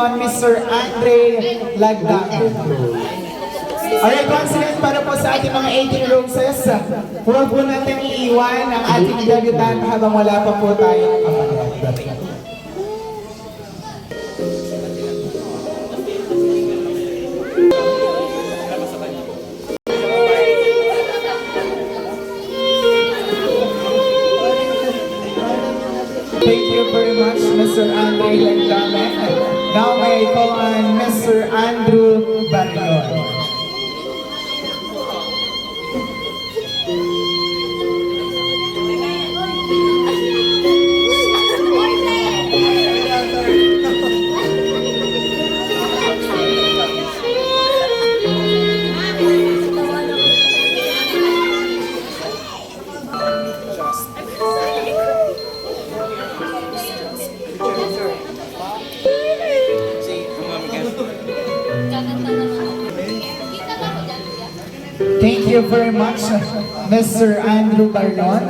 on Mr. Andre Lagdang. Alright, once again, para po sa ating mga 18 roses, huwag po natin iiwan ang ating debutant habang wala pa po tayong kapatid. Thank you very much, Mr. Andre Lagdame. Now may I call on Mr. Andrew Barrion. Thank you very much, Mr. Andrew Barrion.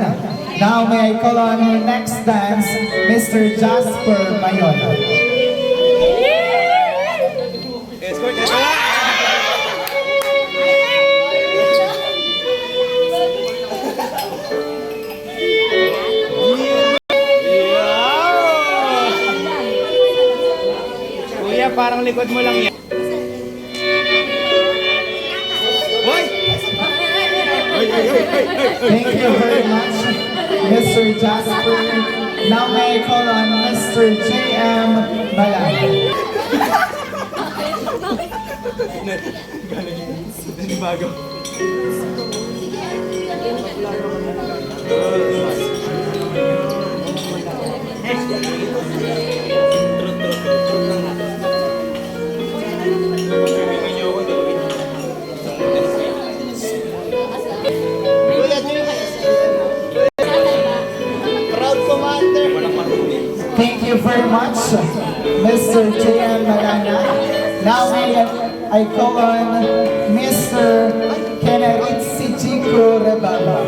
Now may I call on our next dance, Mr. Jasper Mayon. Kuya, parang likod mo lang yan. Thank you very much, Mr. Jasper. Now may I call on Mr. J.M. Balag. Bago. Thank you very much, Mr. J.M. Malana. Now I call on Mr. Kenaritsi Chico Rebaba.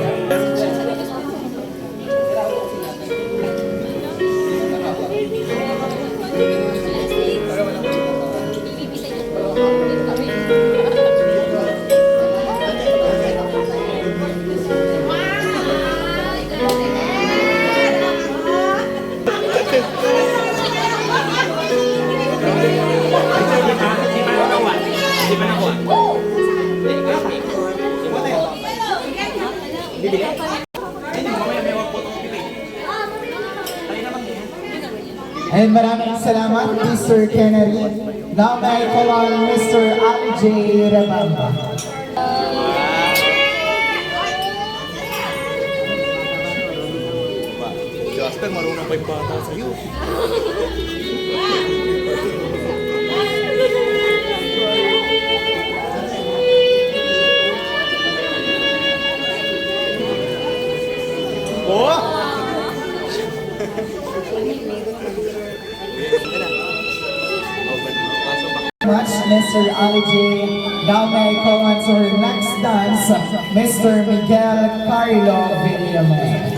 And maraming salamat, Mr. Kennedy. Now may I call on Mr. RJ Rebamba. Jasper, marunong pa yung bata sa'yo. Oh! Much, Mr. RJ. Now may I call on to our next dance, Mr. Miguel Carlo Villaman.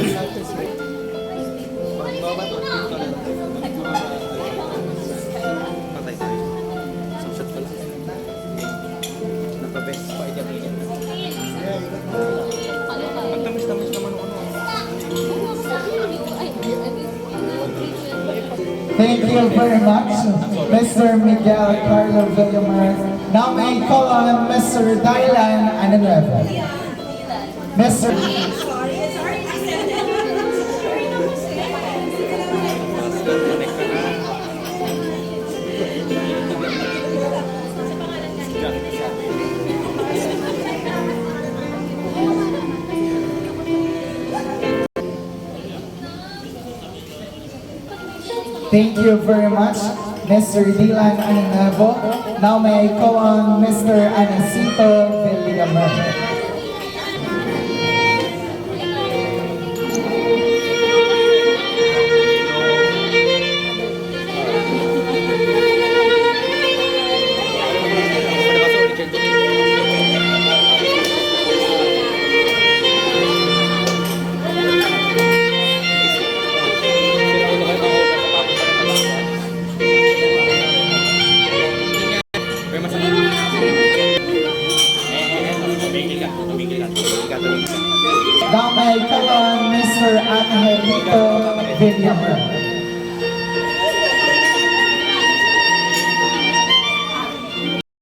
Thank you very much, Mr. Miguel Carlo Villaman. Now may I call on Mr. Dylan Ananuevo. Mr. Thank you very much, Mr. Dylan Ananuevo. Now may I call on Mr. Anacito Villaman. Pero masakit. Tumigil ka. Tumigil ka. Tumigil ka. Tumigil ka. Damay Kalon, Mr. Angelito Villanueva.